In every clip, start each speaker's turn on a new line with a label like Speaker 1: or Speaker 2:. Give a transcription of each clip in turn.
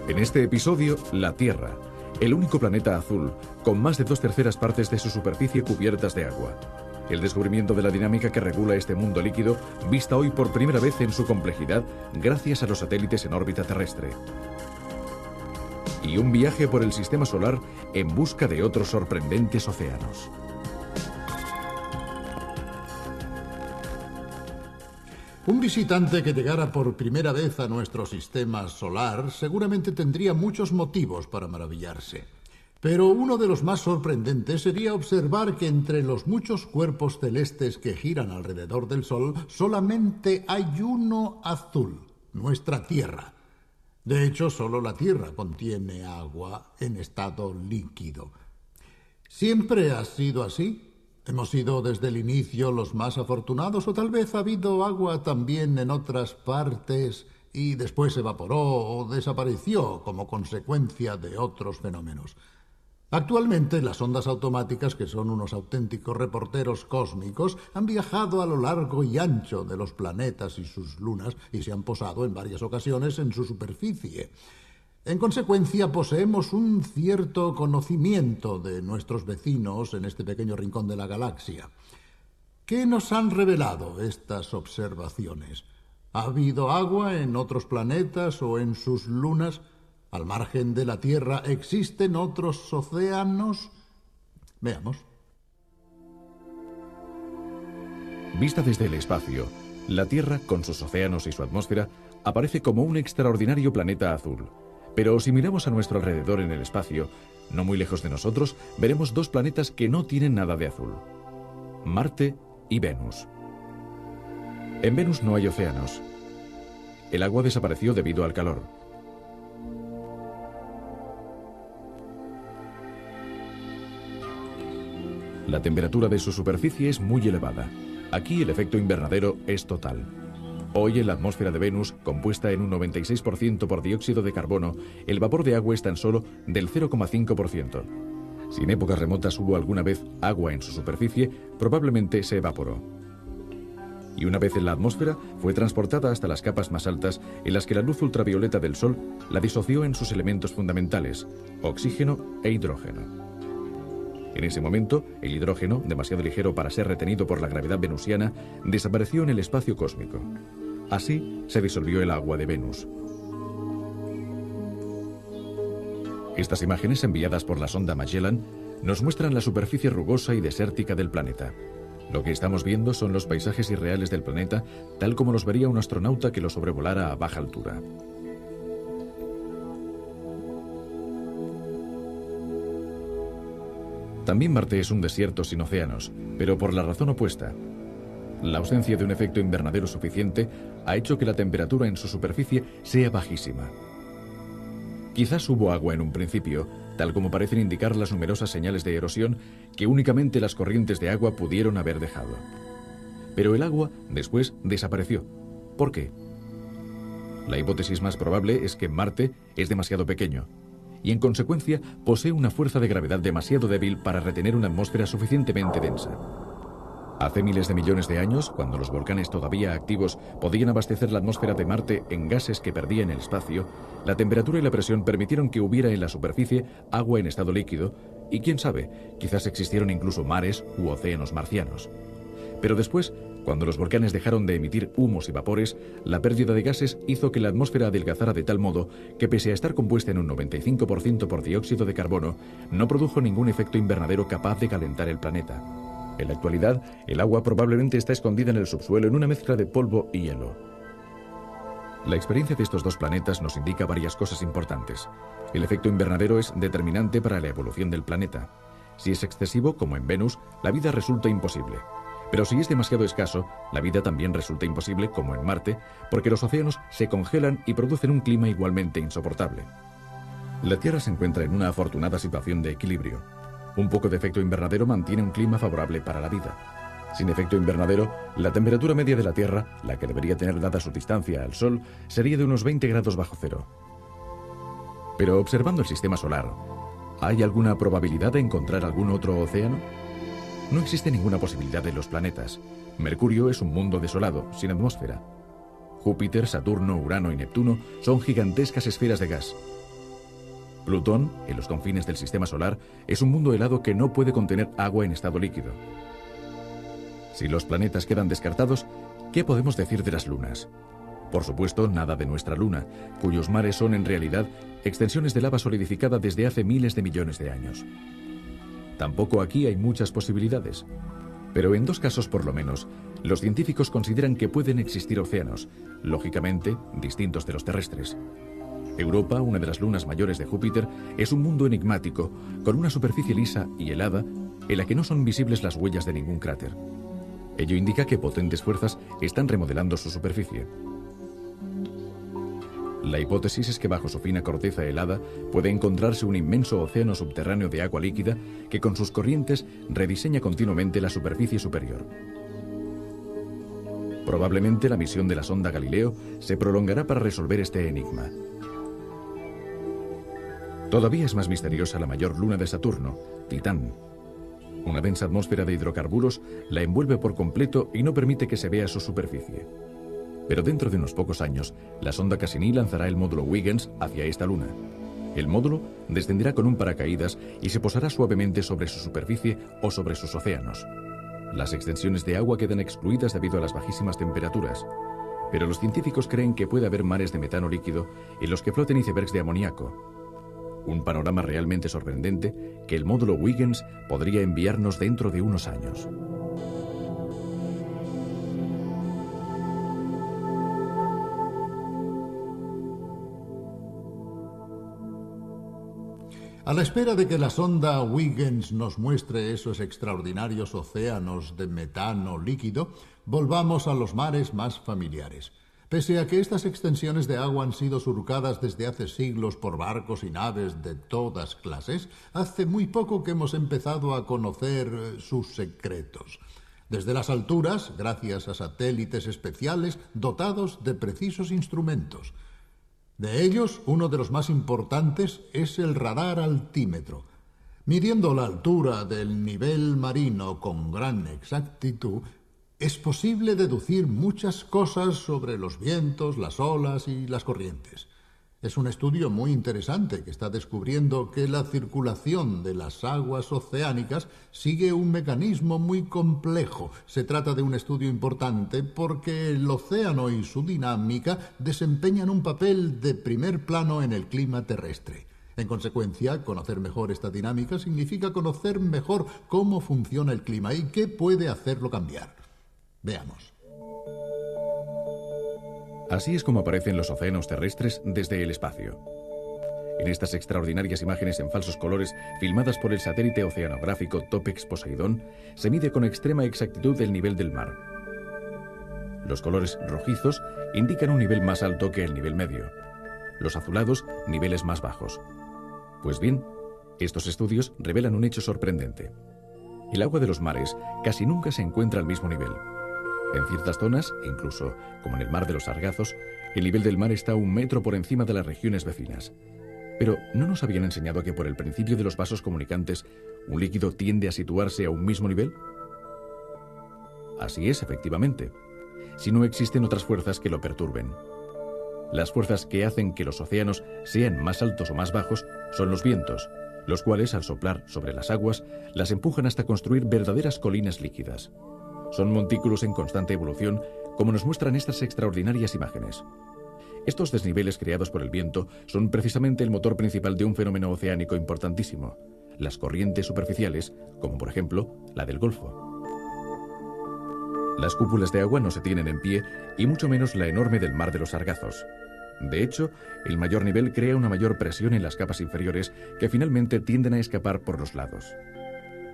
Speaker 1: En este episodio, la Tierra, el único planeta azul, con más de 2/3 partes de su superficie cubiertas de agua. El descubrimiento de la dinámica que regula este mundo líquido, vista hoy por primera vez en su complejidad gracias a los satélites en órbita terrestre. Y un viaje por el sistema solar en busca de otros sorprendentes océanos.
Speaker 2: Un visitante que llegara por primera vez a nuestro sistema solar seguramente tendría muchos motivos para maravillarse. Pero uno de los más sorprendentes sería observar que entre los muchos cuerpos celestes que giran alrededor del Sol, solamente hay uno azul, nuestra Tierra. De hecho, solo la Tierra contiene agua en estado líquido. ¿Siempre ha sido así? ¿Hemos sido desde el inicio los más afortunados o tal vez ha habido agua también en otras partes y después evaporó o desapareció como consecuencia de otros fenómenos? Actualmente las ondas automáticas, que son unos auténticos reporteros cósmicos, han viajado a lo largo y ancho de los planetas y sus lunas y se han posado en varias ocasiones en su superficie. En consecuencia, poseemos un cierto conocimiento de nuestros vecinos en este pequeño rincón de la galaxia. ¿Qué nos han revelado estas observaciones? ¿Ha habido agua en otros planetas o en sus lunas? ¿Al margen de la Tierra existen otros océanos? Veamos.
Speaker 1: Vista desde el espacio, la Tierra, con sus océanos y su atmósfera, aparece como un extraordinario planeta azul. Pero si miramos a nuestro alrededor en el espacio, no muy lejos de nosotros, veremos dos planetas que no tienen nada de azul: Marte y Venus. En Venus no hay océanos. El agua desapareció debido al calor. La temperatura de su superficie es muy elevada. Aquí el efecto invernadero es total. Hoy en la atmósfera de Venus, compuesta en un 96% por dióxido de carbono, el vapor de agua es tan solo del 0,5%. Si en épocas remotas hubo alguna vez agua en su superficie, probablemente se evaporó. Y una vez en la atmósfera, fue transportada hasta las capas más altas, en las que la luz ultravioleta del Sol la disoció en sus elementos fundamentales, oxígeno e hidrógeno. En ese momento, el hidrógeno, demasiado ligero para ser retenido por la gravedad venusiana, desapareció en el espacio cósmico. Así se disolvió el agua de Venus. Estas imágenes, enviadas por la sonda Magellan, nos muestran la superficie rugosa y desértica del planeta. Lo que estamos viendo son los paisajes irreales del planeta, tal como los vería un astronauta que lo sobrevolara a baja altura. También Marte es un desierto sin océanos, pero por la razón opuesta. La ausencia de un efecto invernadero suficiente ha hecho que la temperatura en su superficie sea bajísima. Quizás hubo agua en un principio, tal como parecen indicar las numerosas señales de erosión que únicamente las corrientes de agua pudieron haber dejado. Pero el agua después desapareció. ¿Por qué? La hipótesis más probable es que Marte es demasiado pequeño y en consecuencia posee una fuerza de gravedad demasiado débil para retener una atmósfera suficientemente densa. Hace miles de millones de años, cuando los volcanes todavía activos podían abastecer la atmósfera de Marte en gases que perdía en el espacio, la temperatura y la presión permitieron que hubiera en la superficie agua en estado líquido y, quién sabe, quizás existieron incluso mares u océanos marcianos. Pero después, cuando los volcanes dejaron de emitir humos y vapores, la pérdida de gases hizo que la atmósfera adelgazara de tal modo que, pese a estar compuesta en un 95% por dióxido de carbono, no produjo ningún efecto invernadero capaz de calentar el planeta. En la actualidad, el agua probablemente está escondida en el subsuelo en una mezcla de polvo y hielo. La experiencia de estos dos planetas nos indica varias cosas importantes. El efecto invernadero es determinante para la evolución del planeta. Si es excesivo, como en Venus, la vida resulta imposible. Pero si es demasiado escaso, la vida también resulta imposible, como en Marte, porque los océanos se congelan y producen un clima igualmente insoportable. La Tierra se encuentra en una afortunada situación de equilibrio. Un poco de efecto invernadero mantiene un clima favorable para la vida. Sin efecto invernadero, la temperatura media de la Tierra, la que debería tener dada su distancia al Sol, sería de unos 20 grados bajo cero. Pero observando el sistema solar, ¿hay alguna probabilidad de encontrar algún otro océano? No existe ninguna posibilidad de los planetas. Mercurio es un mundo desolado, sin atmósfera. Júpiter, Saturno, Urano y Neptuno son gigantescas esferas de gas. Plutón, en los confines del sistema solar, es un mundo helado que no puede contener agua en estado líquido. Si los planetas quedan descartados, ¿qué podemos decir de las lunas? Por supuesto, nada de nuestra luna, cuyos mares son en realidad extensiones de lava solidificada desde hace miles de millones de años. Tampoco aquí hay muchas posibilidades, pero en dos casos por lo menos, los científicos consideran que pueden existir océanos, lógicamente distintos de los terrestres. Europa, una de las lunas mayores de Júpiter, es un mundo enigmático, con una superficie lisa y helada en la que no son visibles las huellas de ningún cráter. Ello indica que potentes fuerzas están remodelando su superficie. La hipótesis es que bajo su fina corteza helada puede encontrarse un inmenso océano subterráneo de agua líquida que con sus corrientes rediseña continuamente la superficie superior. Probablemente la misión de la sonda Galileo se prolongará para resolver este enigma. Todavía es más misteriosa la mayor luna de Saturno, Titán. Una densa atmósfera de hidrocarburos la envuelve por completo y no permite que se vea su superficie. Pero dentro de unos pocos años, la sonda Cassini lanzará el módulo Huygens hacia esta luna. El módulo descenderá con un paracaídas y se posará suavemente sobre su superficie o sobre sus océanos. Las extensiones de agua quedan excluidas debido a las bajísimas temperaturas, pero los científicos creen que puede haber mares de metano líquido en los que floten icebergs de amoníaco. Un panorama realmente sorprendente que el módulo Huygens podría enviarnos dentro de unos años.
Speaker 2: A la espera de que la sonda Huygens nos muestre esos extraordinarios océanos de metano líquido, volvamos a los mares más familiares. Pese a que estas extensiones de agua han sido surcadas desde hace siglos por barcos y naves de todas clases, hace muy poco que hemos empezado a conocer sus secretos. Desde las alturas, gracias a satélites especiales dotados de precisos instrumentos. De ellos, uno de los más importantes es el radar altímetro. Midiendo la altura del nivel marino con gran exactitud, es posible deducir muchas cosas sobre los vientos, las olas y las corrientes. Es un estudio muy interesante que está descubriendo que la circulación de las aguas oceánicas sigue un mecanismo muy complejo. Se trata de un estudio importante porque el océano y su dinámica desempeñan un papel de primer plano en el clima terrestre. En consecuencia, conocer mejor esta dinámica significa conocer mejor cómo funciona el clima y qué puede hacerlo cambiar. Veamos.
Speaker 1: Así es como aparecen los océanos terrestres desde el espacio. En estas extraordinarias imágenes en falsos colores filmadas por el satélite oceanográfico Topex-Poseidón, se mide con extrema exactitud el nivel del mar. Los colores rojizos indican un nivel más alto que el nivel medio. Los azulados, niveles más bajos. Pues bien, estos estudios revelan un hecho sorprendente. El agua de los mares casi nunca se encuentra al mismo nivel. En ciertas zonas, incluso como en el mar de los Sargazos, el nivel del mar está 1 metro por encima de las regiones vecinas. Pero ¿no nos habían enseñado que por el principio de los vasos comunicantes, un líquido tiende a situarse a un mismo nivel? Así es, efectivamente, si no existen otras fuerzas que lo perturben. Las fuerzas que hacen que los océanos sean más altos o más bajos son los vientos, los cuales, al soplar sobre las aguas, las empujan hasta construir verdaderas colinas líquidas. Son montículos en constante evolución, como nos muestran estas extraordinarias imágenes. Estos desniveles creados por el viento son precisamente el motor principal de un fenómeno oceánico importantísimo, las corrientes superficiales, como por ejemplo la del Golfo. Las cúpulas de agua no se tienen en pie, y mucho menos la enorme del mar de los Sargazos. De hecho, el mayor nivel crea una mayor presión en las capas inferiores que finalmente tienden a escapar por los lados.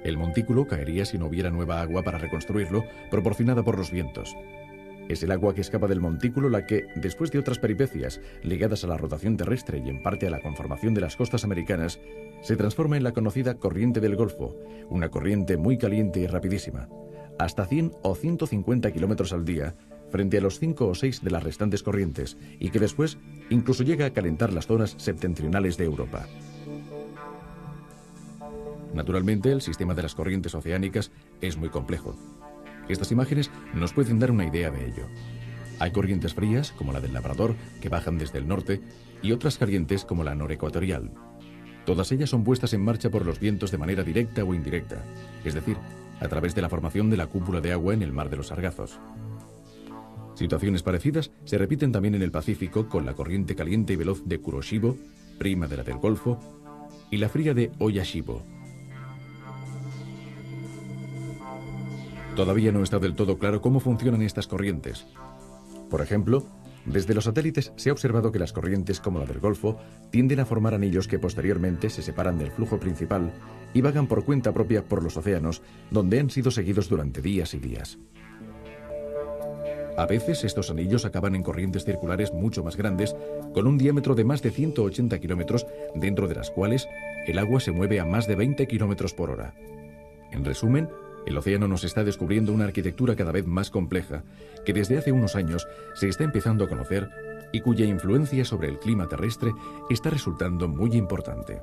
Speaker 1: El montículo caería si no hubiera nueva agua para reconstruirlo, proporcionada por los vientos. Es el agua que escapa del montículo la que, después de otras peripecias ligadas a la rotación terrestre y en parte a la conformación de las costas americanas, se transforma en la conocida corriente del Golfo, una corriente muy caliente y rapidísima, hasta 100 o 150 kilómetros al día, frente a los 5 o 6 de las restantes corrientes, y que después incluso llega a calentar las zonas septentrionales de Europa. Naturalmente, el sistema de las corrientes oceánicas es muy complejo. Estas imágenes nos pueden dar una idea de ello. Hay corrientes frías, como la del Labrador, que bajan desde el norte, y otras calientes, como la norecuatorial. Todas ellas son puestas en marcha por los vientos de manera directa o indirecta, es decir, a través de la formación de la cúpula de agua en el Mar de los Sargazos. Situaciones parecidas se repiten también en el Pacífico con la corriente caliente y veloz de Kuroshibo, prima de la del Golfo, y la fría de Oyashibo. Todavía no está del todo claro cómo funcionan estas corrientes. Por ejemplo, desde los satélites se ha observado que las corrientes como la del Golfo tienden a formar anillos que posteriormente se separan del flujo principal y vagan por cuenta propia por los océanos, donde han sido seguidos durante días y días. A veces estos anillos acaban en corrientes circulares mucho más grandes, con un diámetro de más de 180 kilómetros, dentro de las cuales el agua se mueve a más de 20 kilómetros por hora. En resumen, el océano nos está descubriendo una arquitectura cada vez más compleja, que desde hace unos años se está empezando a conocer y cuya influencia sobre el clima terrestre está resultando muy importante.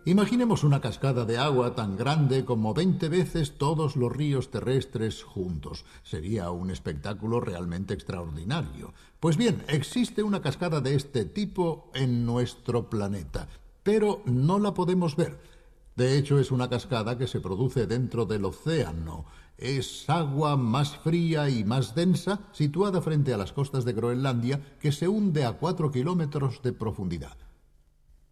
Speaker 2: Imaginemos una cascada de agua tan grande como 20 veces todos los ríos terrestres juntos. Sería un espectáculo realmente extraordinario. Pues bien, existe una cascada de este tipo en nuestro planeta, pero no la podemos ver. De hecho, es una cascada que se produce dentro del océano. Es agua más fría y más densa, situada frente a las costas de Groenlandia, que se hunde a 4 kilómetros de profundidad.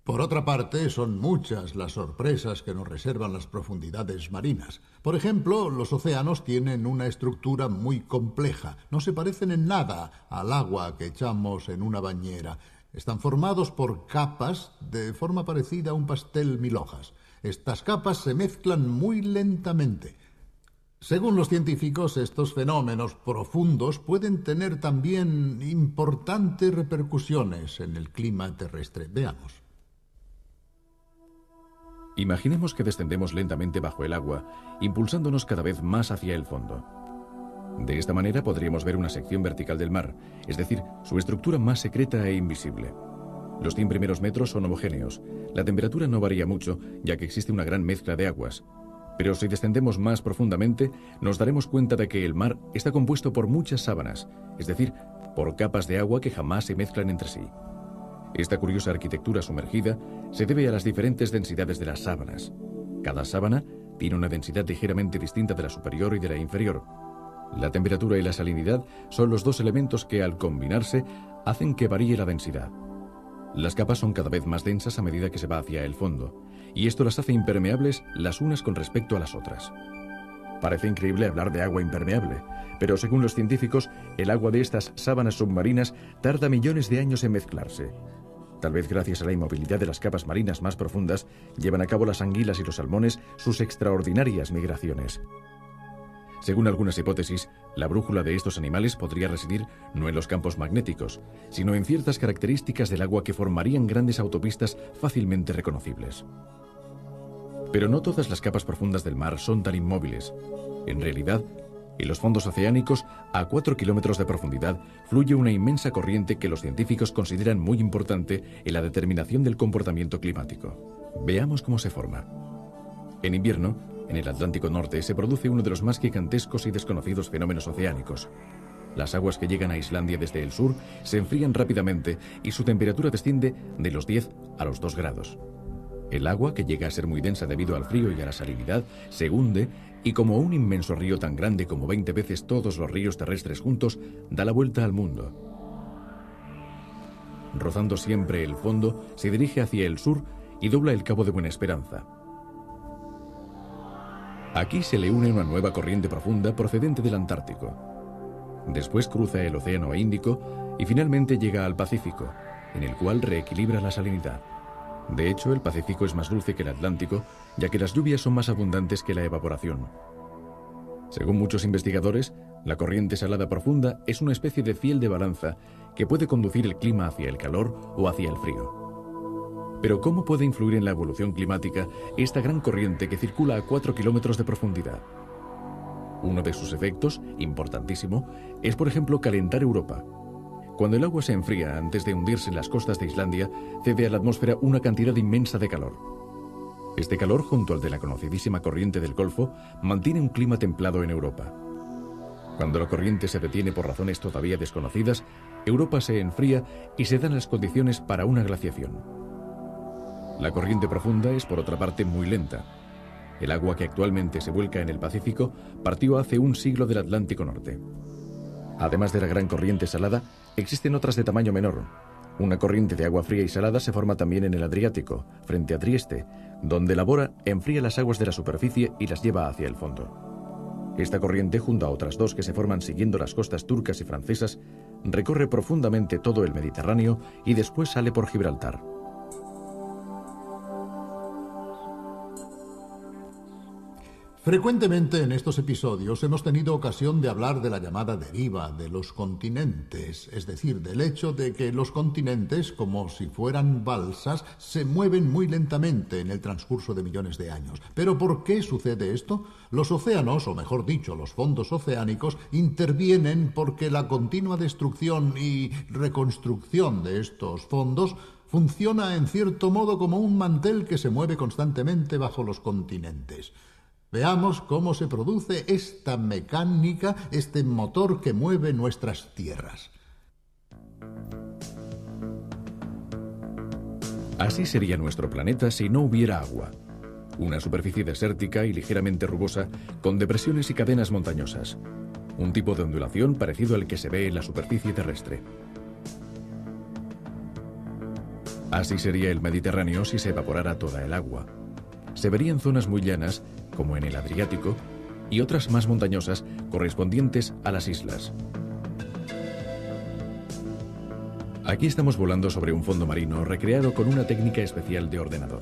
Speaker 2: Por otra parte, son muchas las sorpresas que nos reservan las profundidades marinas. Por ejemplo, los océanos tienen una estructura muy compleja. No se parecen en nada al agua que echamos en una bañera. Están formados por capas de forma parecida a un pastel 1000 hojas. Estas capas se mezclan muy lentamente. Según los científicos, estos fenómenos profundos pueden tener también importantes repercusiones en el clima terrestre. Veamos.
Speaker 1: Imaginemos que descendemos lentamente bajo el agua, impulsándonos cada vez más hacia el fondo. De esta manera podríamos ver una sección vertical del mar, es decir, su estructura más secreta e invisible. Los 100 primeros metros son homogéneos. La temperatura no varía mucho, ya que existe una gran mezcla de aguas. Pero si descendemos más profundamente, nos daremos cuenta de que el mar está compuesto por muchas sábanas, es decir, por capas de agua que jamás se mezclan entre sí. Esta curiosa arquitectura sumergida se debe a las diferentes densidades de las sábanas. Cada sábana tiene una densidad ligeramente distinta de la superior y de la inferior. La temperatura y la salinidad son los dos elementos que, al combinarse, hacen que varíe la densidad. Las capas son cada vez más densas a medida que se va hacia el fondo, y esto las hace impermeables las unas con respecto a las otras. Parece increíble hablar de agua impermeable, pero según los científicos, el agua de estas sábanas submarinas tarda millones de años en mezclarse. Tal vez gracias a la inmovilidad de las capas marinas más profundas, llevan a cabo las anguilas y los salmones sus extraordinarias migraciones. Según algunas hipótesis, la brújula de estos animales podría residir no en los campos magnéticos, sino en ciertas características del agua que formarían grandes autopistas fácilmente reconocibles. Pero no todas las capas profundas del mar son tan inmóviles. En realidad, en los fondos oceánicos, a 4 kilómetros de profundidad, fluye una inmensa corriente que los científicos consideran muy importante en la determinación del comportamiento climático. Veamos cómo se forma. En invierno, en el Atlántico Norte, se produce uno de los más gigantescos y desconocidos fenómenos oceánicos. Las aguas que llegan a Islandia desde el sur se enfrían rápidamente y su temperatura desciende de los 10 a los 2 grados. El agua, que llega a ser muy densa debido al frío y a la salinidad, se hunde y, como un inmenso río tan grande como 20 veces todos los ríos terrestres juntos, da la vuelta al mundo. Rozando siempre el fondo, se dirige hacia el sur y dobla el Cabo de Buena Esperanza. Aquí se le une una nueva corriente profunda procedente del Antártico. Después cruza el Océano Índico y finalmente llega al Pacífico, en el cual reequilibra la salinidad. De hecho, el Pacífico es más dulce que el Atlántico, ya que las lluvias son más abundantes que la evaporación. Según muchos investigadores, la corriente salada profunda es una especie de fiel de balanza que puede conducir el clima hacia el calor o hacia el frío. Pero ¿cómo puede influir en la evolución climática esta gran corriente que circula a 4 kilómetros de profundidad? Uno de sus efectos, importantísimo, es por ejemplo calentar Europa. Cuando el agua se enfría antes de hundirse en las costas de Islandia, cede a la atmósfera una cantidad inmensa de calor. Este calor, junto al de la conocidísima corriente del Golfo, mantiene un clima templado en Europa. Cuando la corriente se detiene por razones todavía desconocidas, Europa se enfría y se dan las condiciones para una glaciación. La corriente profunda es, por otra parte, muy lenta. El agua que actualmente se vuelca en el Pacífico partió hace un siglo del Atlántico Norte. Además de la gran corriente salada, existen otras de tamaño menor. Una corriente de agua fría y salada se forma también en el Adriático, frente a Trieste, donde la Bora enfría las aguas de la superficie y las lleva hacia el fondo. Esta corriente, junto a otras dos que se forman siguiendo las costas turcas y francesas, recorre profundamente todo el Mediterráneo y después sale por Gibraltar.
Speaker 2: Frecuentemente en estos episodios hemos tenido ocasión de hablar de la llamada deriva de los continentes, es decir, del hecho de que los continentes, como si fueran balsas, se mueven muy lentamente en el transcurso de millones de años. ¿Pero por qué sucede esto? Los océanos, o mejor dicho, los fondos oceánicos, intervienen porque la continua destrucción y reconstrucción de estos fondos funciona en cierto modo como un mantel que se mueve constantemente bajo los continentes. Veamos cómo se produce esta mecánica, este motor que mueve nuestras tierras.
Speaker 1: Así sería nuestro planeta si no hubiera agua. Una superficie desértica y ligeramente rugosa, con depresiones y cadenas montañosas. Un tipo de ondulación parecido al que se ve en la superficie terrestre. Así sería el Mediterráneo si se evaporara toda el agua. Se verían zonas muy llanas, como en el Adriático, y otras más montañosas correspondientes a las islas. Aquí estamos volando sobre un fondo marino recreado con una técnica especial de ordenador.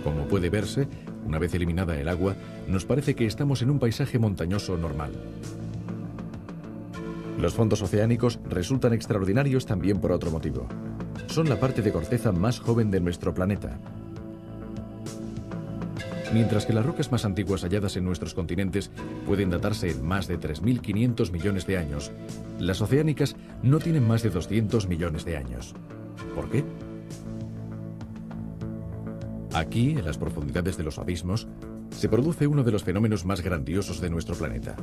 Speaker 1: Como puede verse, una vez eliminada el agua, nos parece que estamos en un paisaje montañoso normal. Los fondos oceánicos resultan extraordinarios también por otro motivo. Son la parte de corteza más joven de nuestro planeta. Mientras que las rocas más antiguas halladas en nuestros continentes pueden datarse en más de 3.500 millones de años, las oceánicas no tienen más de 200 millones de años. ¿Por qué? Aquí, en las profundidades de los abismos, se produce uno de los fenómenos más grandiosos de nuestro planeta: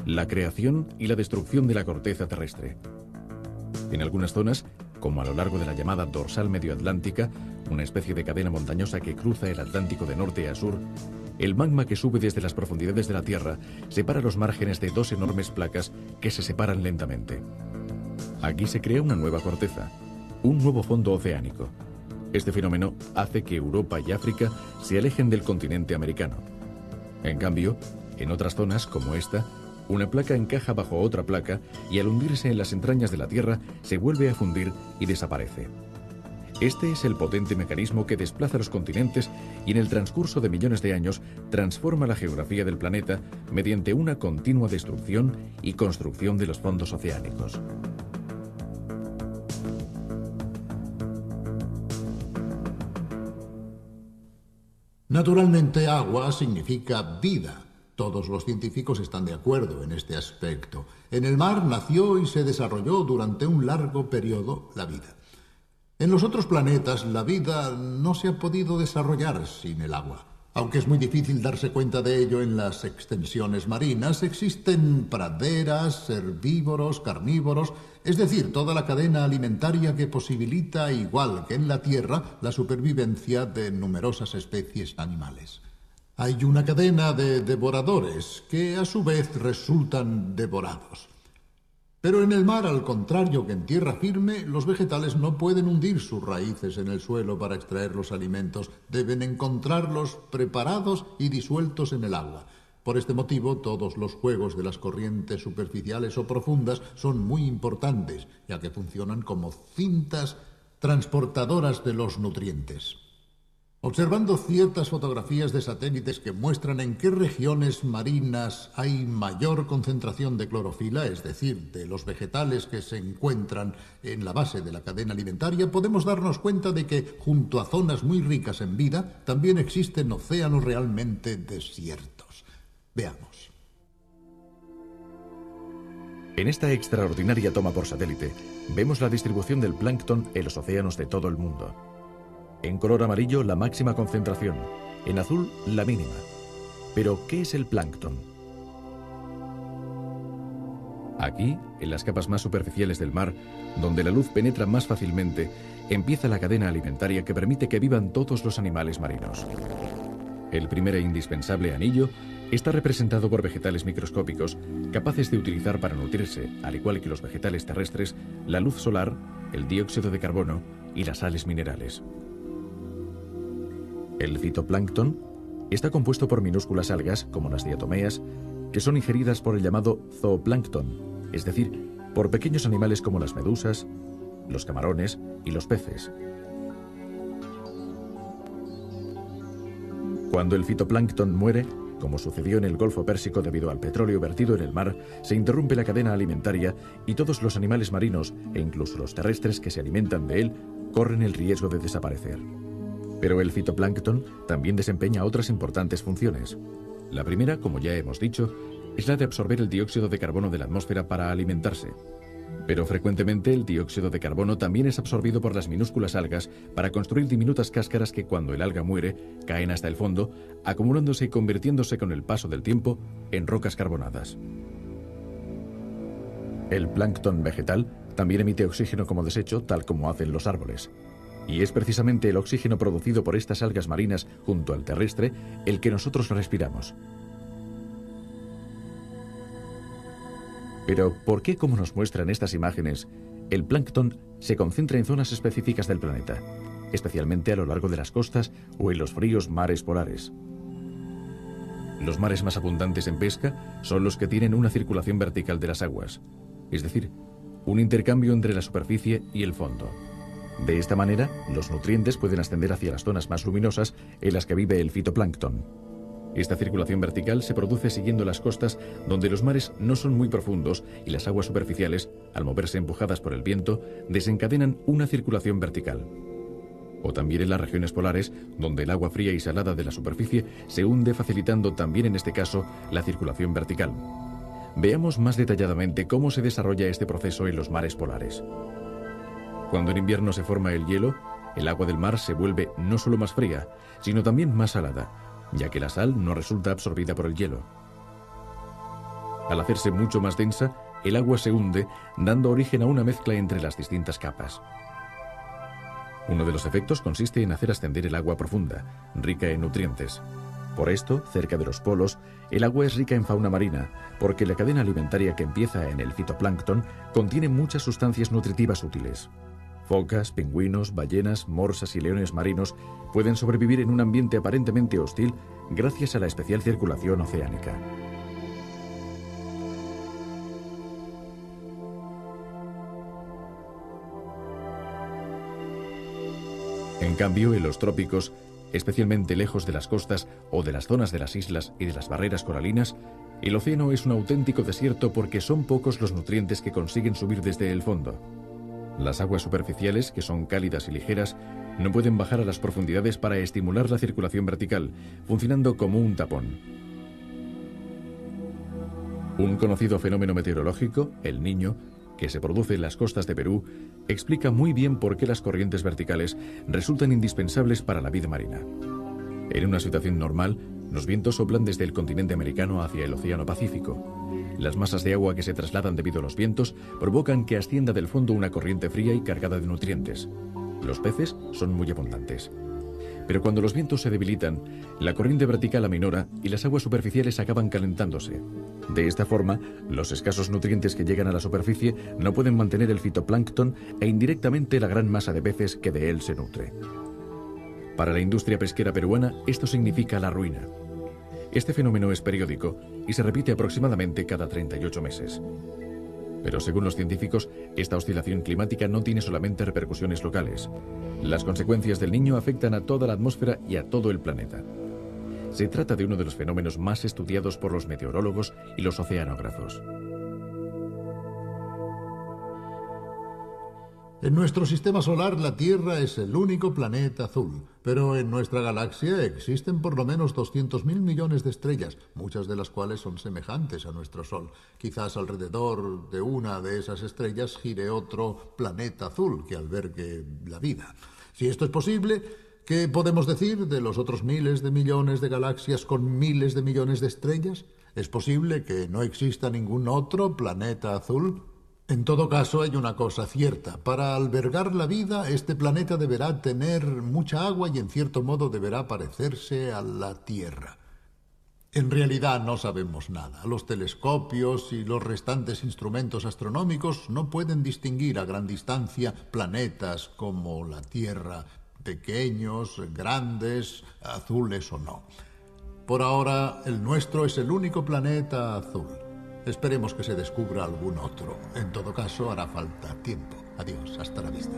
Speaker 1: la creación y la destrucción de la corteza terrestre. En algunas zonas, como a lo largo de la llamada dorsal medioatlántica, una especie de cadena montañosa que cruza el Atlántico de norte a sur, el magma que sube desde las profundidades de la Tierra separa los márgenes de dos enormes placas que se separan lentamente. Aquí se crea una nueva corteza, un nuevo fondo oceánico. Este fenómeno hace que Europa y África se alejen del continente americano. En cambio, en otras zonas como esta, una placa encaja bajo otra placa y al hundirse en las entrañas de la Tierra se vuelve a fundir y desaparece. Este es el potente mecanismo que desplaza los continentes y en el transcurso de millones de años transforma la geografía del planeta mediante una continua destrucción y construcción de los fondos oceánicos.
Speaker 2: Naturalmente, agua significa vida. Todos los científicos están de acuerdo en este aspecto. En el mar nació y se desarrolló durante un largo periodo la vida. En los otros planetas, la vida no se ha podido desarrollar sin el agua. Aunque es muy difícil darse cuenta de ello en las extensiones marinas, existen praderas, herbívoros, carnívoros, es decir, toda la cadena alimentaria que posibilita, igual que en la Tierra, la supervivencia de numerosas especies animales. Hay una cadena de devoradores que a su vez resultan devorados. Pero en el mar, al contrario que en tierra firme, los vegetales no pueden hundir sus raíces en el suelo para extraer los alimentos. Deben encontrarlos preparados y disueltos en el agua. Por este motivo, todos los juegos de las corrientes superficiales o profundas son muy importantes, ya que funcionan como cintas transportadoras de los nutrientes. Observando ciertas fotografías de satélites que muestran en qué regiones marinas hay mayor concentración de clorofila, es decir, de los vegetales que se encuentran en la base de la cadena alimentaria, podemos darnos cuenta de que, junto a zonas muy ricas en vida, también existen océanos realmente desiertos. Veamos.
Speaker 1: En esta extraordinaria toma por satélite, vemos la distribución del plancton en los océanos de todo el mundo. En color amarillo, la máxima concentración. En azul, la mínima. Pero, ¿qué es el plancton? Aquí, en las capas más superficiales del mar, donde la luz penetra más fácilmente, empieza la cadena alimentaria que permite que vivan todos los animales marinos. El primer e indispensable anillo está representado por vegetales microscópicos capaces de utilizar para nutrirse, al igual que los vegetales terrestres, la luz solar, el dióxido de carbono y las sales minerales. El fitoplancton está compuesto por minúsculas algas, como las diatomeas, que son ingeridas por el llamado zooplancton, es decir, por pequeños animales como las medusas, los camarones y los peces. Cuando el fitoplancton muere, como sucedió en el Golfo Pérsico debido al petróleo vertido en el mar, se interrumpe la cadena alimentaria y todos los animales marinos, e incluso los terrestres que se alimentan de él, corren el riesgo de desaparecer. Pero el fitoplancton también desempeña otras importantes funciones. La primera, como ya hemos dicho, es la de absorber el dióxido de carbono de la atmósfera para alimentarse. Pero frecuentemente el dióxido de carbono también es absorbido por las minúsculas algas para construir diminutas cáscaras que cuando el alga muere caen hasta el fondo, acumulándose y convirtiéndose con el paso del tiempo en rocas carbonadas. El plancton vegetal también emite oxígeno como desecho, tal como hacen los árboles. Y es precisamente el oxígeno producido por estas algas marinas junto al terrestre el que nosotros respiramos. Pero, ¿por qué, como nos muestran estas imágenes, el plancton se concentra en zonas específicas del planeta, especialmente a lo largo de las costas o en los fríos mares polares? Los mares más abundantes en pesca son los que tienen una circulación vertical de las aguas, es decir, un intercambio entre la superficie y el fondo. De esta manera, los nutrientes pueden ascender hacia las zonas más luminosas en las que vive el fitoplancton. Esta circulación vertical se produce siguiendo las costas donde los mares no son muy profundos y las aguas superficiales, al moverse empujadas por el viento, desencadenan una circulación vertical. O también en las regiones polares, donde el agua fría y salada de la superficie se hunde, facilitando también en este caso la circulación vertical. Veamos más detalladamente cómo se desarrolla este proceso en los mares polares. Cuando en invierno se forma el hielo, el agua del mar se vuelve no solo más fría, sino también más salada, ya que la sal no resulta absorbida por el hielo. Al hacerse mucho más densa, el agua se hunde, dando origen a una mezcla entre las distintas capas. Uno de los efectos consiste en hacer ascender el agua profunda, rica en nutrientes. Por esto, cerca de los polos, el agua es rica en fauna marina, porque la cadena alimentaria que empieza en el fitoplancton contiene muchas sustancias nutritivas útiles. Focas, pingüinos, ballenas, morsas y leones marinos pueden sobrevivir en un ambiente aparentemente hostil gracias a la especial circulación oceánica. En cambio, en los trópicos, especialmente lejos de las costas o de las zonas de las islas y de las barreras coralinas, el océano es un auténtico desierto porque son pocos los nutrientes que consiguen subir desde el fondo. Las aguas superficiales, que son cálidas y ligeras, no pueden bajar a las profundidades para estimular la circulación vertical, funcionando como un tapón. Un conocido fenómeno meteorológico, el Niño, que se produce en las costas de Perú, explica muy bien por qué las corrientes verticales resultan indispensables para la vida marina. En una situación normal, los vientos soplan desde el continente americano hacia el Océano Pacífico. Las masas de agua que se trasladan debido a los vientos provocan que ascienda del fondo una corriente fría y cargada de nutrientes. Los peces son muy abundantes. Pero cuando los vientos se debilitan, la corriente vertical aminora y las aguas superficiales acaban calentándose. De esta forma, los escasos nutrientes que llegan a la superficie no pueden mantener el fitoplancton e indirectamente la gran masa de peces que de él se nutre. Para la industria pesquera peruana, esto significa la ruina. Este fenómeno es periódico y se repite aproximadamente cada 38 meses. Pero según los científicos, esta oscilación climática no tiene solamente repercusiones locales. Las consecuencias del Niño afectan a toda la atmósfera y a todo el planeta. Se trata de uno de los fenómenos más estudiados por los meteorólogos y los oceanógrafos.
Speaker 2: En nuestro sistema solar, la Tierra es el único planeta azul. Pero en nuestra galaxia existen por lo menos 200.000 millones de estrellas, muchas de las cuales son semejantes a nuestro Sol. Quizás alrededor de una de esas estrellas gire otro planeta azul que albergue la vida. Si esto es posible, ¿qué podemos decir de los otros miles de millones de galaxias con miles de millones de estrellas? ¿Es posible que no exista ningún otro planeta azul? En todo caso, hay una cosa cierta. Para albergar la vida, este planeta deberá tener mucha agua y en cierto modo deberá parecerse a la Tierra. En realidad no sabemos nada. Los telescopios y los restantes instrumentos astronómicos no pueden distinguir a gran distancia planetas como la Tierra, pequeños, grandes, azules o no. Por ahora, el nuestro es el único planeta azul. Esperemos que se descubra algún otro. En todo caso, hará falta tiempo. Adiós, hasta la vista.